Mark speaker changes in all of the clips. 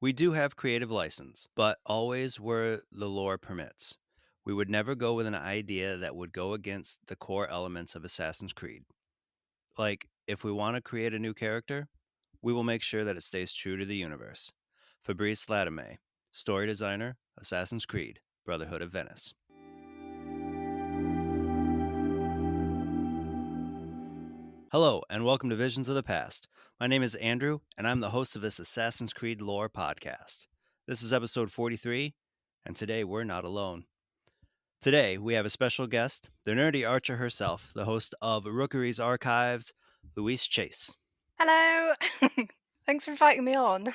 Speaker 1: We do have creative license, but always where the lore permits. We would never go with an idea that would go against the core elements of Assassin's Creed. Like, if we want to create a new character, we will make sure that it stays true to the universe. Fabrice Latame, story designer, Assassin's Creed, Brotherhood of Venice. Hello, and welcome to Visions of the Past. My name is Andrew, and I'm the host of this Assassin's Creed lore podcast. This is episode 43, and today we're not alone. Today, we have a special guest, the nerdy archer herself, the host of Rookery's Archives, Louise Chase.
Speaker 2: Hello! Thanks for inviting me on.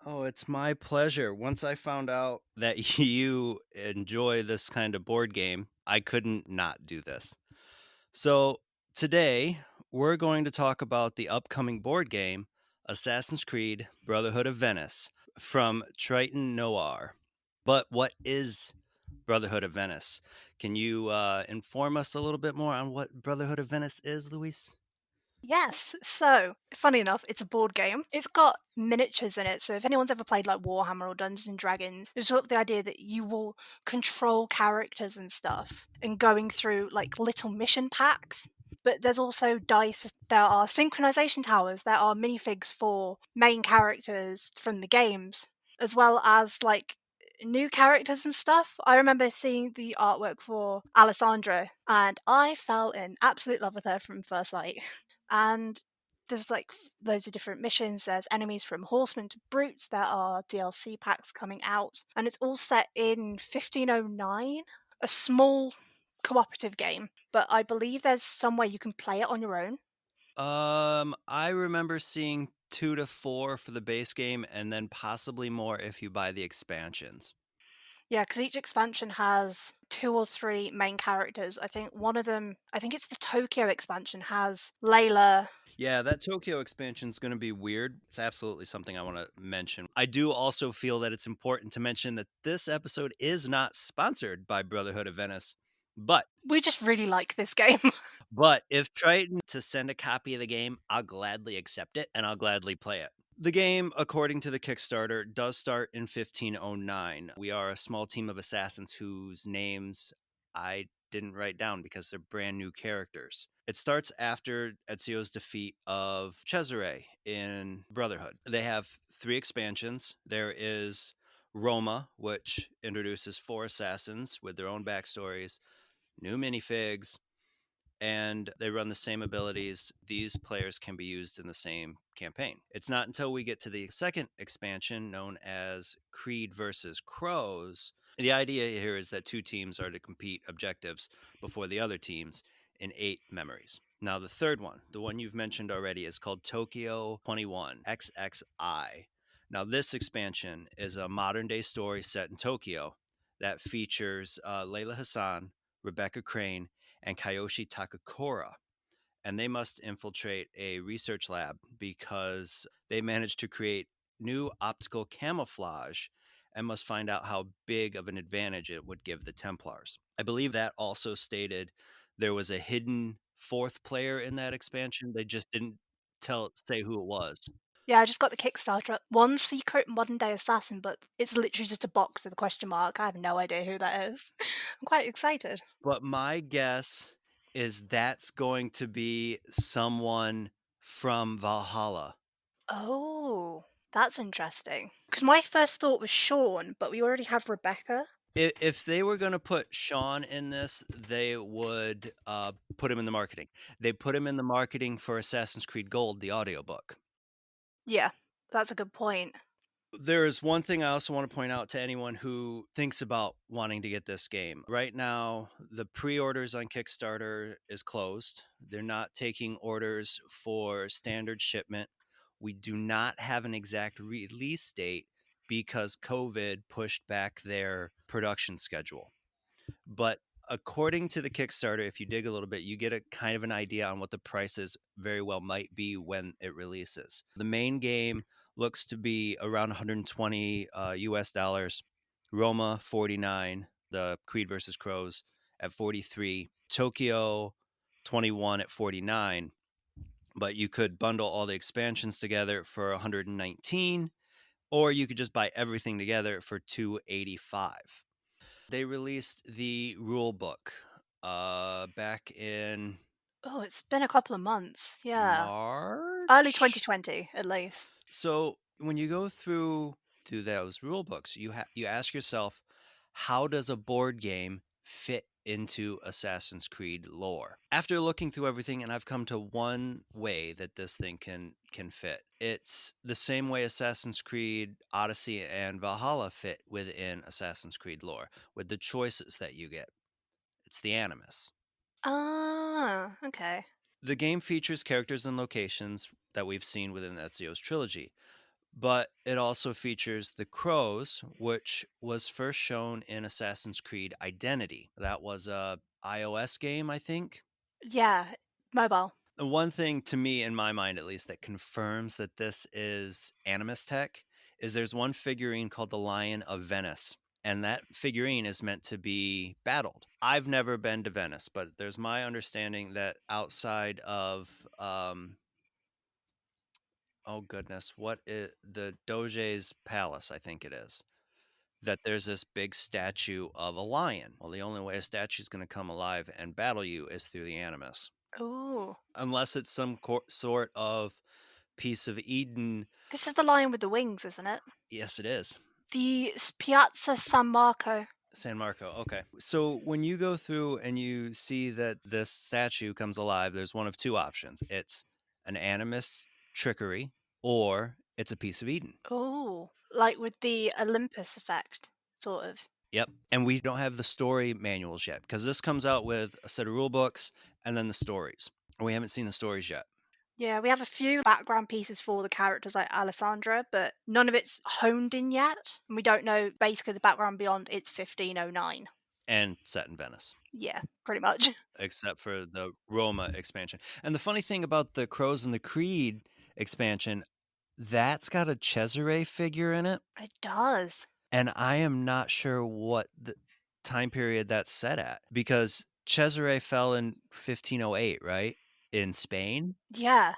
Speaker 1: Oh, it's my pleasure. Once I found out that you enjoy this kind of board game, I couldn't not do this. So, today we're going to talk about the upcoming board game, Assassin's Creed Brotherhood of Venice from Triton Noir. But what is Brotherhood of Venice? Can you inform us a little bit more on what Brotherhood of Venice is, Luis?
Speaker 2: Yes, so, funny enough, it's a board game. It's got miniatures in it, so if anyone's ever played like Warhammer or Dungeons and Dragons, it's sort of the idea that you will control characters and stuff and going through like little mission packs. But there's also dice, there are synchronization towers, there are minifigs for main characters from the games, as well as like new characters and stuff. I remember seeing the artwork for Alessandra and I fell in absolute love with her from first sight. And there's like loads of different missions. There's enemies from horsemen to brutes. There are DLC packs coming out, and it's all set in 1509, a small cooperative game. But I believe there's some way you can play it on your own.
Speaker 1: I remember seeing 2 to 4 for the base game and then possibly more if you buy the expansions.
Speaker 2: Yeah, because each expansion has two or three main characters. I think one of them, I think it's the Tokyo expansion, has Layla.
Speaker 1: Yeah, that Tokyo expansion is going to be weird. It's absolutely something I want to mention. I do also feel that it's important to mention that this episode is not sponsored by Brotherhood of Venice, but
Speaker 2: We just really like this game.
Speaker 1: if Triton to send a copy of the game, I'll gladly accept it and I'll gladly play it. The game, according to the Kickstarter, does start in 1509. We are a small team of assassins whose names I didn't write down because they're brand new characters. It starts after Ezio's defeat of Cesare in Brotherhood. They have 3 expansions. There is Roma, which introduces 4 assassins with their own backstories, new minifigs, and they run the same abilities. These players can be used in the same campaign. It's not until we get to the second expansion, known as Creed versus Crows. The idea here is that 2 teams are to compete objectives before the other teams in 8 memories. Now, the third one, the one you've mentioned already, is called Tokyo 21 XXI. Now, this expansion is a modern day story set in Tokyo that features Layla Hassan, Rebecca Crane, and Kayoshi Takakura. And they must infiltrate a research lab because they managed to create new optical camouflage and must find out how big of an advantage it would give the Templars. I believe that also stated there was a hidden 4th player in that expansion. They just didn't say who it was.
Speaker 2: Yeah, I just got the Kickstarter up. One secret modern day assassin, but it's literally just a box with a question mark. I have no idea who that is. I'm quite excited.
Speaker 1: But my guess is that's going to be someone from Valhalla.
Speaker 2: Oh, that's interesting. Because my first thought was Sean, but we already have Rebecca.
Speaker 1: If they were going to put Sean in this, they would put him in the marketing. They put him in the marketing for Assassin's Creed Gold, the audiobook.
Speaker 2: Yeah, that's a good point.
Speaker 1: There is one thing I also want to point out to anyone who thinks about wanting to get this game. Right now, the pre-orders on Kickstarter is closed. They're not taking orders for standard shipment. We do not have an exact release date because COVID pushed back their production schedule. But according to the Kickstarter, if you dig a little bit, you get a kind of an idea on what the prices very well might be when it releases. The main game looks to be around 120 US dollars. Roma 49, the Creed versus Crows at 43, Tokyo 21 at 49. But you could bundle all the expansions together for 119, or you could just buy everything together for $285. They released the rule book back in
Speaker 2: Oh, it's been a couple of months. Yeah. Early
Speaker 1: March.
Speaker 2: 2020, at least.
Speaker 1: So when you go through those rule books, you ask yourself, how does a board game fit into Assassin's Creed lore? After looking through everything, and I've come to one way that this thing can fit. It's the same way Assassin's Creed Odyssey and Valhalla fit within Assassin's Creed lore, with the choices that you get. It's the Animus.
Speaker 2: Ah, okay.
Speaker 1: The game features characters and locations that we've seen within Ezio's trilogy, but it also features the crows, which was first shown in Assassin's Creed Identity. That was a iOS game, I think.
Speaker 2: Yeah, mobile.
Speaker 1: The one thing to me, in my mind at least, that confirms that this is Animus Tech is there's one figurine called the Lion of Venice, and that figurine is meant to be battled. I've never been to Venice, but there's my understanding that outside of oh goodness, what is the Doge's palace, I think it is, that there's this big statue of a lion. Well, the only way a statue is going to come alive and battle you is through the Animus.
Speaker 2: Ooh.
Speaker 1: Unless it's some sort of piece of Eden.
Speaker 2: This is the lion with the wings, isn't it?
Speaker 1: Yes, it is.
Speaker 2: The Piazza San Marco.
Speaker 1: San Marco. Okay. So when you go through and you see that this statue comes alive, there's one of two options. It's an Animus trickery, or it's a piece of Eden.
Speaker 2: Ooh. Like with the Olympus effect, sort of.
Speaker 1: Yep. And we don't have the story manuals yet because this comes out with a set of rule books and then the stories. We haven't seen the stories yet.
Speaker 2: Yeah, we have a few background pieces for the characters like Alessandra, but none of it's honed in yet. And we don't know basically the background beyond it's 1509.
Speaker 1: And set in Venice,
Speaker 2: Yeah, pretty much.
Speaker 1: except for the Roma expansion. And the funny thing about the Crows and the Creed expansion, that's got a Cesare figure in it.
Speaker 2: It does.
Speaker 1: And I am not sure what the time period that's set at because Cesare fell in 1508, right? In Spain.
Speaker 2: Yeah.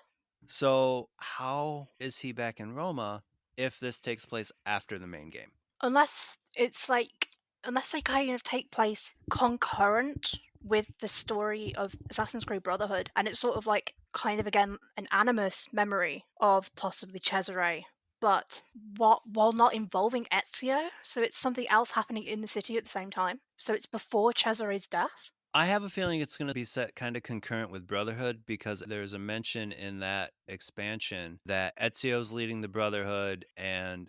Speaker 1: So how is he back in Roma if this takes place after the main game?
Speaker 2: Unless it's like, unless they kind of take place concurrent with the story of Assassin's Creed Brotherhood, and it's sort of like kind of again an animus memory of possibly Cesare, but while not involving Ezio, so it's something else happening in the city at the same time. So it's before Cesare's death.
Speaker 1: I have a feeling it's going to be set kind of concurrent with Brotherhood because there's a mention in that expansion that Ezio's leading the Brotherhood and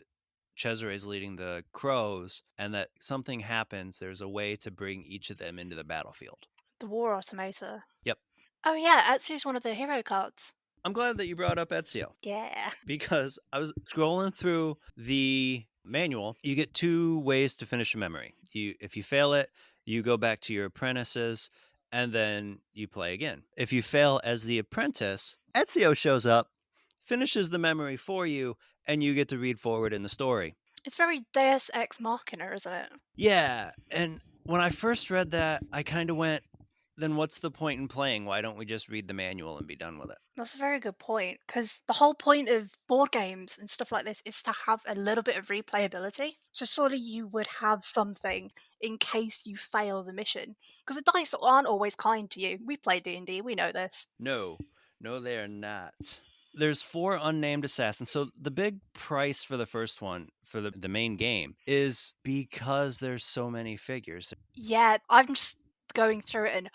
Speaker 1: Cesare's leading the Crows, and that something happens. There's a way to bring each of them into the battlefield.
Speaker 2: The War Automata.
Speaker 1: Yep.
Speaker 2: Oh yeah, Ezio's one of the hero cards.
Speaker 1: I'm glad that you brought up Ezio
Speaker 2: Yeah.
Speaker 1: because I was scrolling through the manual. You get two ways to finish a memory. If you fail it, you go back to your apprentices and then you play again. If you fail as the apprentice, Ezio shows up, finishes the memory for you, and you get to read forward in the story.
Speaker 2: It's very Deus Ex Machina, isn't it?
Speaker 1: Yeah, and when I first read that, I kind of went, then what's the point in playing? Why don't we just read the manual and be done with it?
Speaker 2: That's a very good point, because the whole point of board games and stuff like this is to have a little bit of replayability. So surely you would have something in case you fail the mission. Because the dice aren't always kind to you. We play D&D, we know this.
Speaker 1: No, they are not. There's 4 unnamed assassins. So the big price for the first one, for the main game, is because there's so many figures.
Speaker 2: Yeah, I'm just going through it and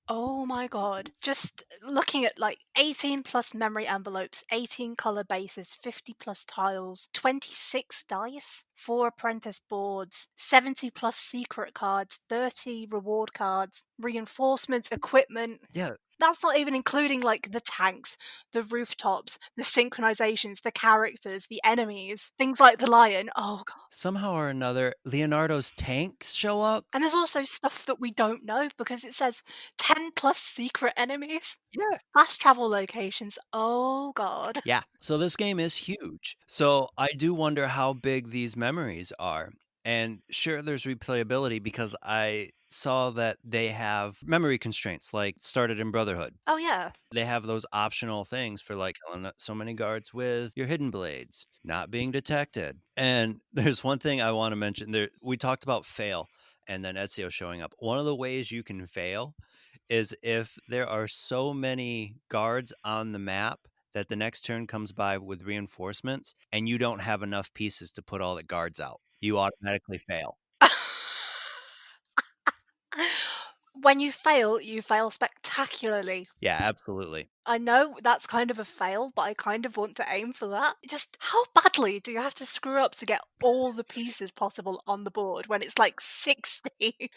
Speaker 2: oh my god. Just looking at like 18 plus memory envelopes, 18 color bases, 50 plus tiles, 26 dice, 4 apprentice boards, 70 plus secret cards, 30 reward cards, reinforcements, equipment.
Speaker 1: Yeah.
Speaker 2: That's not even including like the tanks, the rooftops, the synchronizations, the characters, the enemies, things like the lion. Oh god.
Speaker 1: Somehow or another, Leonardo's tanks show up.
Speaker 2: And there's also stuff that we don't know because it says 10 plus secret enemies.
Speaker 1: Yeah.
Speaker 2: Fast travel locations. Oh god.
Speaker 1: Yeah. So this game is huge. So I do wonder how big these memories are. And sure, there's replayability because I saw that they have memory constraints, like started in Brotherhood.
Speaker 2: Oh, yeah.
Speaker 1: They have those optional things for like killing so many guards with your hidden blades, not being detected. And there's one thing I want to mention there. We talked about fail and then Ezio showing up. One of the ways you can fail is if there are so many guards on the map that the next turn comes by with reinforcements and you don't have enough pieces to put all the guards out. You automatically fail.
Speaker 2: When you fail spectacularly.
Speaker 1: Yeah, absolutely.
Speaker 2: I know that's kind of a fail, but I kind of want to aim for that. Just how badly do you have to screw up to get all the pieces possible on the board when it's like 60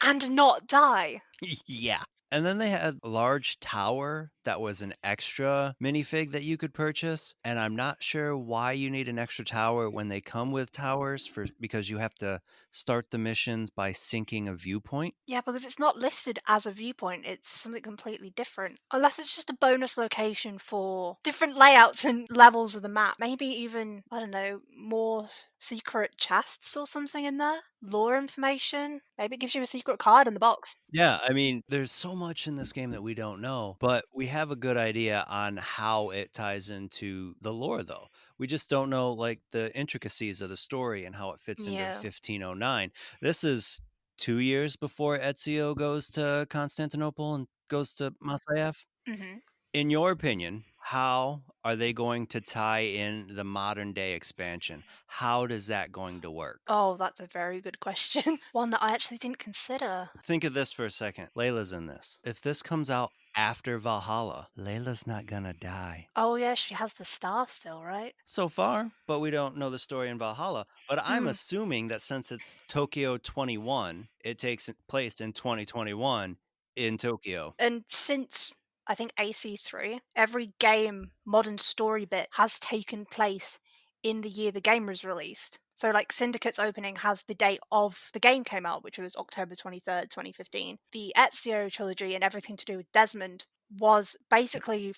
Speaker 2: and not die?
Speaker 1: Yeah. And then they had a large tower that was an extra minifig that you could purchase. And I'm not sure why you need an extra tower when they come with towers for because you have to start the missions by syncing a viewpoint.
Speaker 2: Yeah, because it's not listed as a viewpoint, it's something completely different. Unless it's just a bonus location for different layouts and levels of the map. Maybe even, I don't know, more secret chests or something in there? Lore information? Maybe it gives you a secret card in the box.
Speaker 1: Yeah, I mean, there's so much in this game that we don't know, but we have a good idea on how it ties into the lore, though. We just don't know like the intricacies of the story and how it fits into
Speaker 2: Yeah.
Speaker 1: 1509. This is 2 years before Ezio goes to Constantinople and goes to Masaev.
Speaker 2: Hmm.
Speaker 1: In your opinion, how are they going to tie in the modern day expansion? How does that going to work?
Speaker 2: Oh, that's a very good question. One that I actually didn't consider.
Speaker 1: Think of this for a second. Layla's in this. If this comes out after Valhalla, Layla's not gonna die.
Speaker 2: Oh, yeah, she has the star still, right?
Speaker 1: So far, but we don't know the story in Valhalla. But I'm
Speaker 2: Hmm.
Speaker 1: assuming that since it's Tokyo 21, it takes place in 2021 in Tokyo.
Speaker 2: And since I think AC3, every game modern story bit has taken place in the year the game was released. So like Syndicate's opening has the date of the game came out, which was October 23rd, 2015. The Ezio trilogy and everything to do with Desmond was basically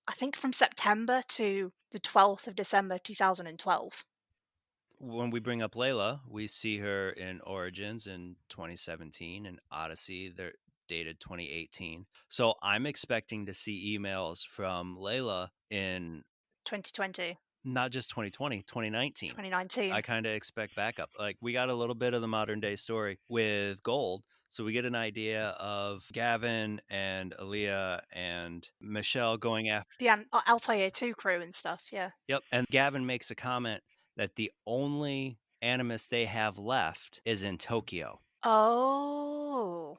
Speaker 2: I think from September to the 12th of December 2012.
Speaker 1: When we bring up Layla, we see her in Origins in 2017 and Odyssey. They're dated 2018. So I'm expecting to see emails from Layla in
Speaker 2: 2020,
Speaker 1: not just 2020, 2019.
Speaker 2: 2019.
Speaker 1: I kind of expect backup. Like we got a little bit of the modern day story with Gold. So we get an idea of Gavin and Aaliyah and Michelle going after.
Speaker 2: The Altair 2 crew and stuff, yeah.
Speaker 1: Yep. And Gavin makes a comment that the only animus they have left is in Tokyo.
Speaker 2: Oh.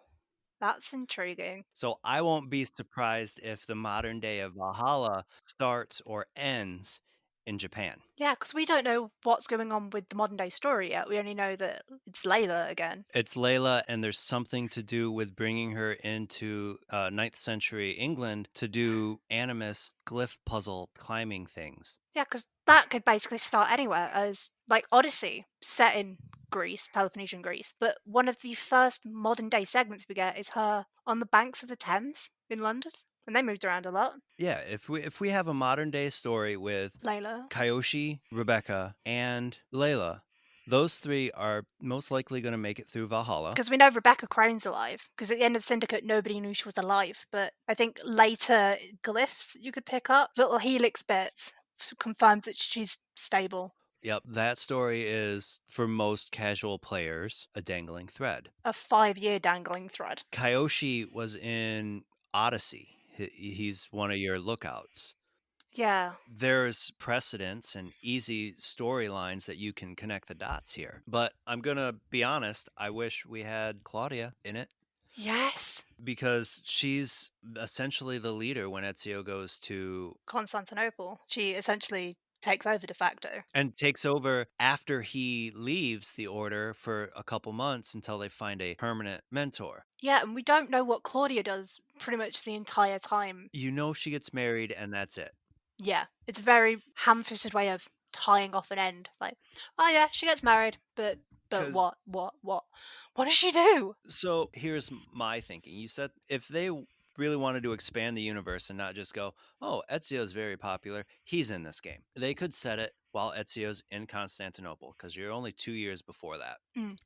Speaker 2: That's intriguing.
Speaker 1: So I won't be surprised if the modern day of Valhalla starts or ends in Japan.
Speaker 2: Yeah, because we don't know what's going on with the modern day story yet. We only know that it's Layla again.
Speaker 1: It's Layla, and there's something to do with bringing her into 9th century England to do animus glyph puzzle climbing things.
Speaker 2: Yeah, because that could basically start anywhere, as like Odyssey, set in Greece, Peloponnesian Greece. But one of the first modern day segments we get is her on the banks of the Thames in London. And they moved around a lot.
Speaker 1: Yeah, if we have a modern day story with
Speaker 2: Layla.
Speaker 1: Kyoshi, Rebecca, and Layla, those three are most likely going to make it through Valhalla.
Speaker 2: Because we know Rebecca Crane's alive. Because at the end of Syndicate, nobody knew she was alive. But I think later glyphs you could pick up, little helix bits, confirms that she's stable.
Speaker 1: Yep, that story is for most casual players a dangling thread.
Speaker 2: A 5-year dangling thread.
Speaker 1: Kyoshi was in Odyssey. He's one of your lookouts.
Speaker 2: Yeah.
Speaker 1: There's precedents and easy storylines that you can connect the dots here. But I'm going to be honest, I wish we had Claudia in it
Speaker 2: Yes.
Speaker 1: because she's essentially the leader when Ezio goes to
Speaker 2: Constantinople. She essentially takes over de facto.
Speaker 1: and takes over after he leaves the order for a couple months until they find a permanent mentor.
Speaker 2: Yeah, and we don't know what Claudia does pretty much the entire time.
Speaker 1: You know she gets married and that's it.
Speaker 2: Yeah. It's a very ham-fisted way of tying off an end. Like, oh yeah, she gets married, but
Speaker 1: 'Cause
Speaker 2: what? What does she do?
Speaker 1: so here's my thinking. You said if they really wanted to expand the universe and not just go, oh, Ezio's very popular, he's in this game. They could set it while Ezio's in Constantinople, because you're only 2 years before that,
Speaker 2: Mm.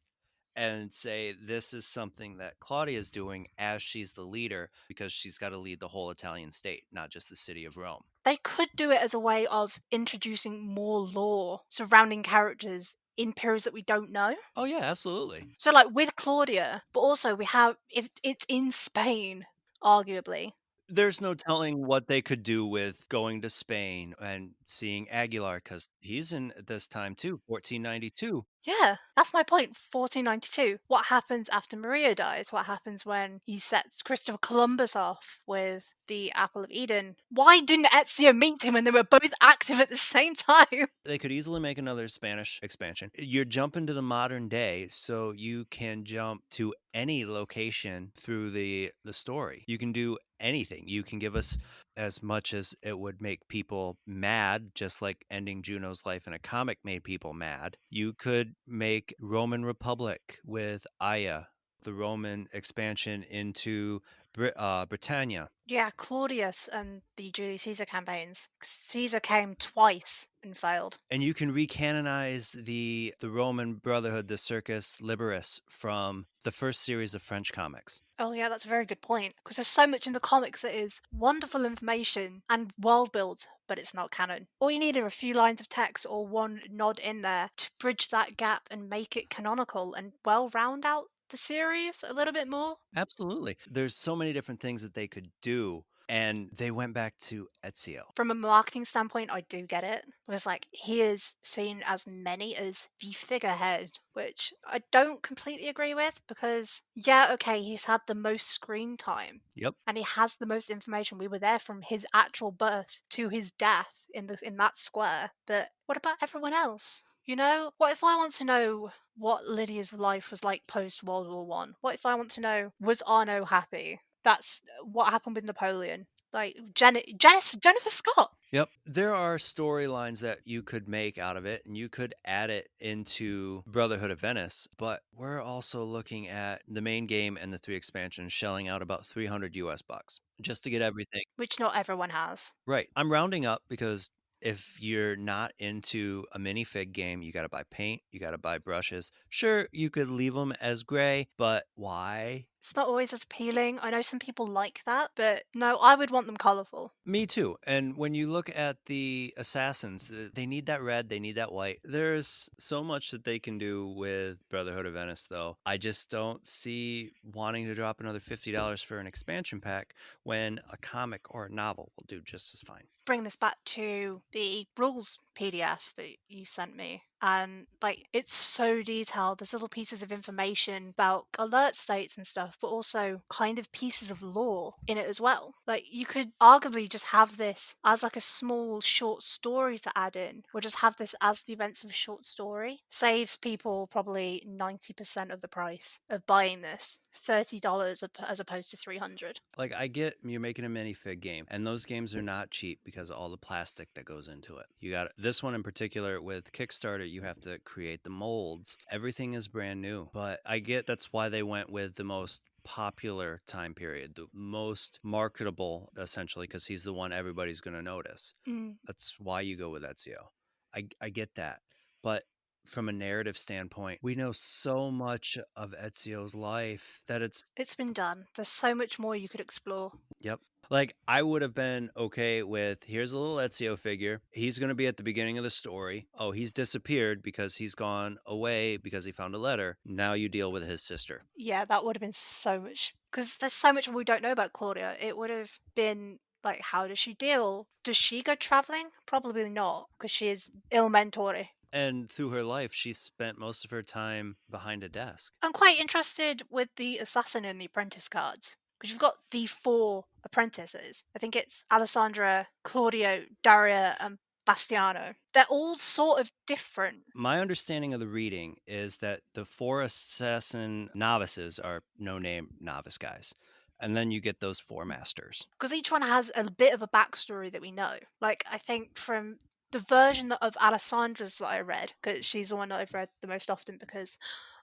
Speaker 1: and say this is something that Claudia is doing as she's the leader because she's got to lead the whole Italian state, not just the city of Rome.
Speaker 2: They could do it as a way of introducing more lore surrounding characters in periods that we don't know.
Speaker 1: Oh, yeah, absolutely.
Speaker 2: So, like with Claudia, but also we have if it's in Spain, arguably.
Speaker 1: There's no telling what they could do with going to Spain and seeing Aguilar because he's in at this time too, 1492.
Speaker 2: Yeah, that's my point. 1492. What happens after Maria dies? What happens when he sets Christopher Columbus off with the Apple of Eden? Why didn't Ezio meet him when they were both active at the same time?
Speaker 1: They could easily make another Spanish expansion. You're jumping to the modern day, so you can jump to any location through the story. You can do anything. You can give us as much as it would make people mad, just like ending Juno's life in a comic made people mad. You could make Roman Republic with Aya, the Roman expansion into Britannia.
Speaker 2: Yeah, Claudius and the Julius Caesar campaigns. Caesar came twice and failed.
Speaker 1: And you can recanonize the Roman Brotherhood, the Circus Liberis, from the first series of French comics.
Speaker 2: Oh yeah, that's a very good point. Because there's so much in the comics that is wonderful information and world build, but it's not canon. All you need are a few lines of text or one nod in there to bridge that gap and make it canonical and well round out the series a little bit more.
Speaker 1: Absolutely. There's so many different things that they could do, and they went back to Ezio.
Speaker 2: From a marketing standpoint, I do get it. Because like he is seen as many as the figurehead, which I don't completely agree with because yeah, okay, he's had the most screen time
Speaker 1: Yep.
Speaker 2: and he has the most information. We were there from his actual birth to his death in that square. But what about everyone else? You know, what if I want to know what Lydia's life was like post World War One? What if I want to know was Arno happy? That's what happened with Napoleon. Like Jennifer Scott.
Speaker 1: Yep. There are storylines that you could make out of it and you could add it into Brotherhood of Venice, but we're also looking at the main game and the 3 expansions shelling out about 300 US bucks just to get everything.
Speaker 2: Which not everyone has.
Speaker 1: Right. I'm rounding up because if you're not into a minifig game, you got to buy paint, you got to buy brushes. Sure, you could leave them as gray, but why?
Speaker 2: It's not always as appealing. I know some people like that, but no, I would want them colourful.
Speaker 1: Me too. And when you look at the assassins, they need that red, they need that white. There's so much that they can do with Brotherhood of Venice, though. I just don't see wanting to drop another $50 for an expansion pack when a comic or a novel will do just as fine.
Speaker 2: Bring this back to the rules PDF that you sent me. And like it's so detailed. There's little pieces of information about alert states and stuff, but also kind of pieces of lore in it as well. Like you could arguably just have this as like a small short story to add in, or just have this as the events of a short story. Saves people probably 90% of the price of buying this. $30 as opposed to 300.
Speaker 1: Like, I get you're making a minifig game, and those games are not cheap because of all the plastic that goes into it. You got this one in particular with Kickstarter, you have to create the molds. Everything is brand new, but I get that's why they went with the most popular time period, the most marketable, essentially, because he's the one everybody's going to notice.
Speaker 2: Mm.
Speaker 1: That's why you go with Ezio. I get that. But from a narrative standpoint, we know so much of Ezio's life that
Speaker 2: It's been done. There's so much more you could explore.
Speaker 1: yep. Like, I would have been okay with here's a little Ezio figure. He's going to be at the beginning of the story. Oh, he's disappeared because he's gone away because he found a letter. Now you deal with his sister.
Speaker 2: Yeah, that would have been so much because there's so much we don't know about Claudia. It would have been like, how does she deal? Does she go traveling? Probably not because she is il mentore.
Speaker 1: And through her life, she spent most of her time behind a desk.
Speaker 2: I'm quite interested with the assassin and the apprentice cards because you've got the 4 apprentices. I think it's Alessandra, Claudio, Daria, and Bastiano. They're all sort of different.
Speaker 1: My understanding of the reading is that the 4 assassin novices are no name novice guys. And then you get those 4 masters.
Speaker 2: Because each one has a bit of a backstory that we know. Like, I think from the version of Alessandra's that I read, because she's the one that I've read the most often because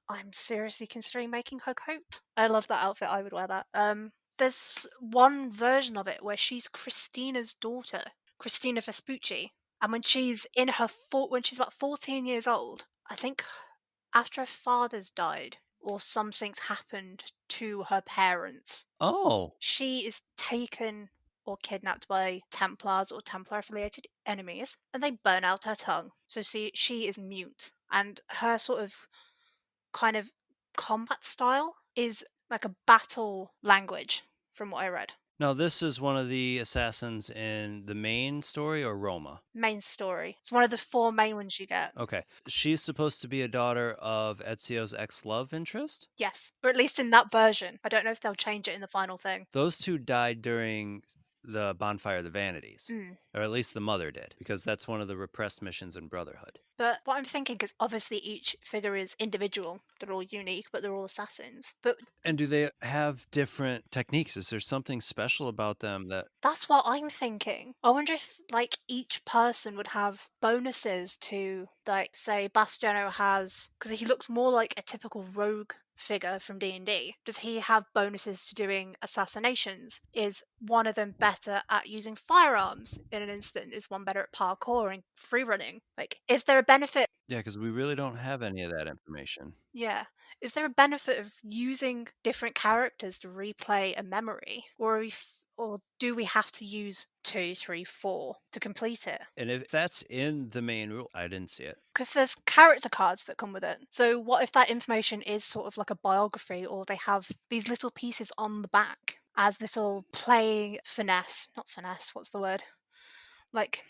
Speaker 2: I'm seriously considering making her coat. I love that outfit. I would wear that. There's one version of it where she's Christina's daughter, Christina Vespucci. And when she's about 14 years old, I think after her father's died or something's happened to her parents,
Speaker 1: Oh,
Speaker 2: she is taken or kidnapped by Templars or Templar affiliated enemies, and they burn out her tongue. So she is mute. And her sort of kind of combat style is like a battle language, from what I read.
Speaker 1: now this is one of the assassins in the main story or Roma?
Speaker 2: Main story. It's one of the four main ones you get.
Speaker 1: Okay. She's supposed to be a daughter of Ezio's ex-love interest?
Speaker 2: Yes, or at least in that version. I don't know if they'll change it in the final thing.
Speaker 1: Those two died during the Bonfire of the Vanities,
Speaker 2: Mm.
Speaker 1: or at least the mother did, because that's one of the repressed missions in Brotherhood.
Speaker 2: But what I'm thinking is obviously each figure is individual. They're all unique, but they're all assassins. But
Speaker 1: And do they have different techniques? Is there something special about them that
Speaker 2: that's what I'm thinking. I wonder if, like, each person would have bonuses to, like, say, Bastiano has, because he looks more like a typical rogue figure from D&D. Does he have bonuses to doing assassinations? Is one of them better at using firearms in an instant? Is one better at parkour and free running? Like, is there a benefit?
Speaker 1: yeah, because we really don't have any of that information.
Speaker 2: Yeah. Is there a benefit of using different characters to replay a memory? Or do we have to use two, three, four to complete it?
Speaker 1: And if that's in the main rule, I didn't see it.
Speaker 2: Because there's character cards that come with it. So what if that information is sort of like a biography, or they have these little pieces on the back as little playing finesse, not finesse, what's the word? Like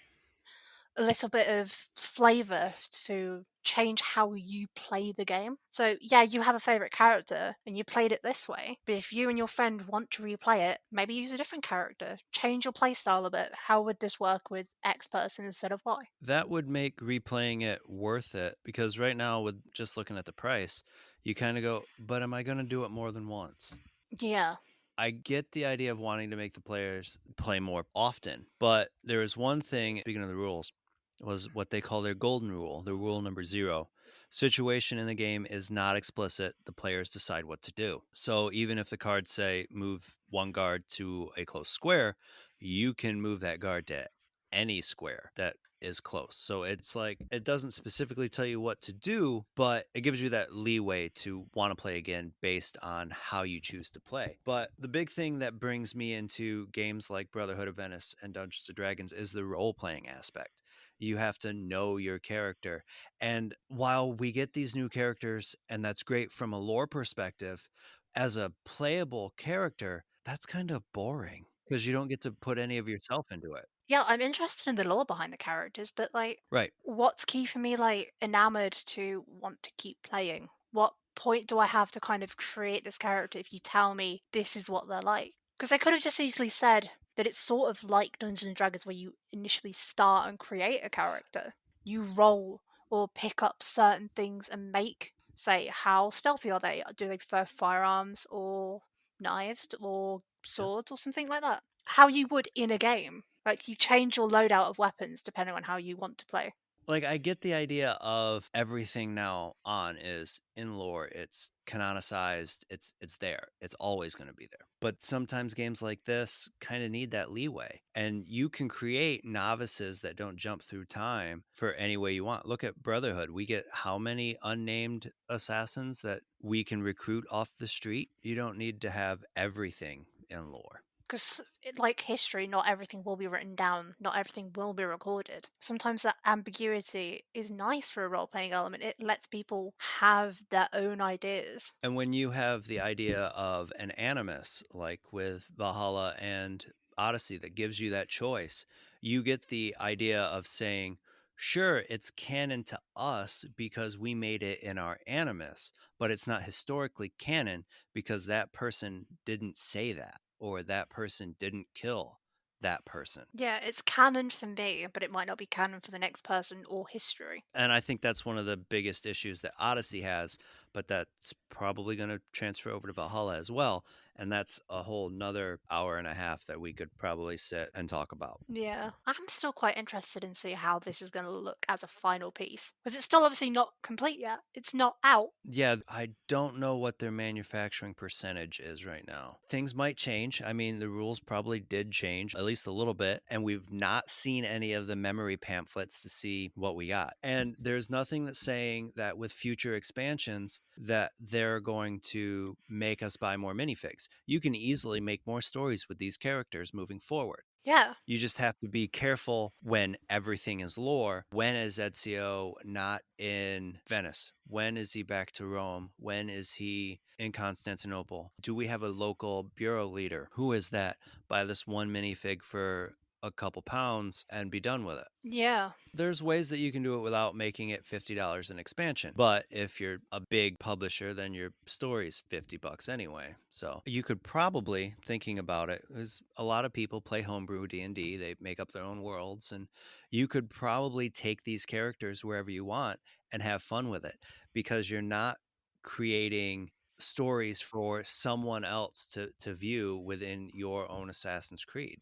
Speaker 2: a little bit of flavor to change how you play the game. So, yeah, you have a favorite character and you played it this way, but if you and your friend want to replay it, maybe use a different character, change your playstyle a bit. How would this work with X person instead of Y?
Speaker 1: That would make replaying it worth it because right now, with just looking at the price, you kind of go, but am I going to do it more than once?
Speaker 2: Yeah.
Speaker 1: I get the idea of wanting to make the players play more often, but there is one thing, speaking of the rules, was what they call their golden rule, the rule number 0. Situation in the game is not explicit. The players decide what to do. So even if the cards say move one guard to a close square, you can move that guard to any square that is close. So it's like it doesn't specifically tell you what to do, but it gives you that leeway to want to play again based on how you choose to play. But the big thing that brings me into games like Brotherhood of Venice and Dungeons and Dragons is the role playing aspect. You have to know your character. And while we get these new characters, and that's great from a lore perspective, as a playable character, that's kind of boring because you don't get to put any of yourself into it.
Speaker 2: Yeah, I'm interested in the lore behind the characters, but like,
Speaker 1: Right.
Speaker 2: what's keeping me like enamored to want to keep playing? What point do I have to kind of create this character if you tell me this is what they're like? Because they could have just easily said that it's sort of like Dungeons and Dragons where you initially start and create a character. You roll or pick up certain things and make, say, how stealthy are they? Do they prefer firearms or knives or swords or something like that? How you would in a game. Like, you change your loadout of weapons depending on how you want to play.
Speaker 1: Like, I get the idea of everything now on is in lore, it's canonicized, it's there. It's always going to be there. But sometimes games like this kind of need that leeway. And you can create novices that don't jump through time for any way you want. Look at Brotherhood. We get how many unnamed assassins that we can recruit off the street? You don't need to have everything in lore.
Speaker 2: Because, like history, not everything will be written down, not everything will be recorded. Sometimes that ambiguity is nice for a role playing element. It lets people have their own ideas.
Speaker 1: And when you have the idea of an animus, like with Valhalla and Odyssey, that gives you that choice, you get the idea of saying, sure, it's canon to us because we made it in our animus, but it's not historically canon because that person didn't say that or that person didn't kill that person.
Speaker 2: Yeah, it's canon for me, but it might not be canon for the next person or history.
Speaker 1: And I think that's one of the biggest issues that Odyssey has. but that's probably going to transfer over to Valhalla as well. And that's a whole nother hour and a half that we could probably sit and talk about.
Speaker 2: Yeah. I'm still quite interested in see how this is going to look as a final piece. Because it's still obviously not complete yet. It's not out.
Speaker 1: Yeah, I don't know what their manufacturing percentage is right now. Things might change. I mean, the rules probably did change at least a little bit, and we've not seen any of the memory pamphlets to see what we got. And there's nothing that's saying that with future expansions that they're going to make us buy more minifigs. You can easily make more stories with these characters moving forward.
Speaker 2: Yeah.
Speaker 1: You just have to be careful when everything is lore. When is Ezio not in Venice? When is he back to Rome? When is he in Constantinople? Do we have a local bureau leader? Who is that? Buy this one minifig for a couple pounds and be done with it.
Speaker 2: Yeah.
Speaker 1: There's ways that you can do it without making it $50 an expansion. But if you're a big publisher, then your story's $50 anyway. So you could probably, thinking about it, because a lot of people play homebrew D&D, they make up their own worlds, and you could probably take these characters wherever you want and have fun with it, because you're not creating stories for someone else to view within your own Assassin's Creed.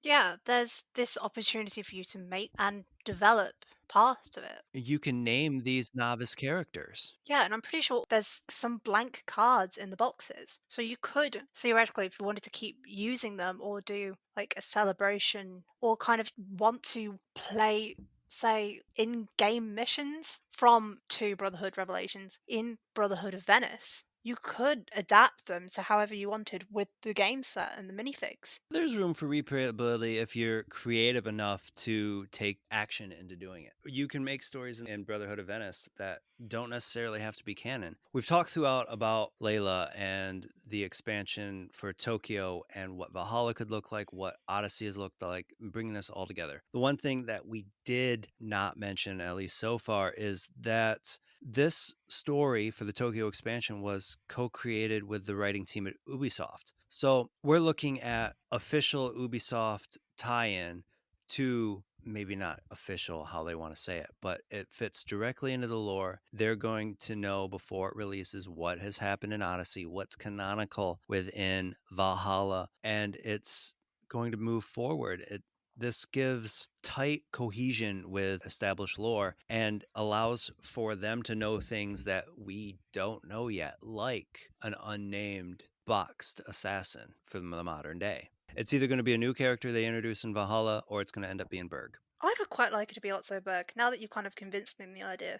Speaker 2: Yeah. There's this opportunity for you to make and develop part of it.
Speaker 1: You can name these novice characters.
Speaker 2: Yeah, and I'm pretty sure there's some blank cards in the boxes. So you could, theoretically, if you wanted to keep using them or do like a celebration or kind of want to play, say, in game missions from 2 Brotherhood Revelations in Brotherhood of Venice, you could adapt them to however you wanted with the game set and the minifigs.
Speaker 1: There's room for replayability if you're creative enough to take action into doing it. You can make stories in Brotherhood of Venice that don't necessarily have to be canon. We've talked throughout about Layla and the expansion for Tokyo and what Valhalla could look like, what Odyssey has looked like, bringing this all together. The one thing that we did not mention, at least so far, is that this story for the Tokyo expansion was co-created with the writing team at Ubisoft. So we're looking at official Ubisoft tie-in to, maybe not official how they want to say it, but it fits directly into the lore. They're going to know before it releases what has happened in Odyssey, what's canonical within Valhalla, and it's going to move forward. This gives tight cohesion with established lore and allows for them to know things that we don't know yet, like an unnamed boxed assassin from the modern day. It's either going to be a new character they introduce in Valhalla, or it's going to end up being Berg.
Speaker 2: I would quite like it to be Otzoberg, now that you've kind of convinced me in the idea.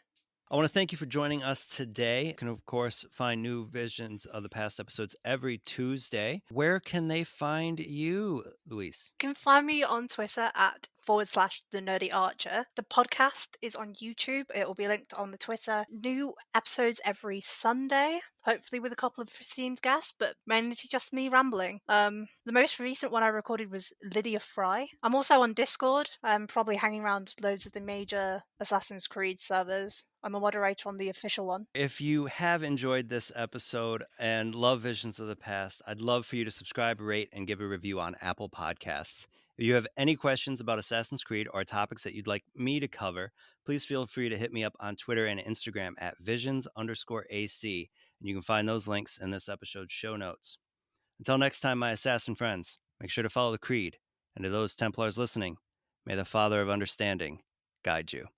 Speaker 1: I want to thank you for joining us today. You can, of course, find new visions of the past episodes every Tuesday. Where can they find you, Luis?
Speaker 2: You can find me on Twitter at /the nerdy archer. The podcast is on YouTube. It will be linked on the Twitter. New episodes every Sunday, hopefully with a couple of esteemed guests, but mainly just me rambling. The most recent one I recorded was Lydia Fry. I'm also on Discord. I'm probably hanging around loads of the major Assassin's Creed servers. I'm a moderator on the official one.
Speaker 1: If you have enjoyed this episode and love Visions of the Past, I'd love for you to subscribe, rate, and give a review on Apple Podcasts. If you have any questions about Assassin's Creed or topics that you'd like me to cover, please feel free to hit me up on Twitter and Instagram at visions_AC. And you can find those links in this episode's show notes. Until next time, my assassin friends, make sure to follow the creed. And to those Templars listening, may the Father of Understanding guide you.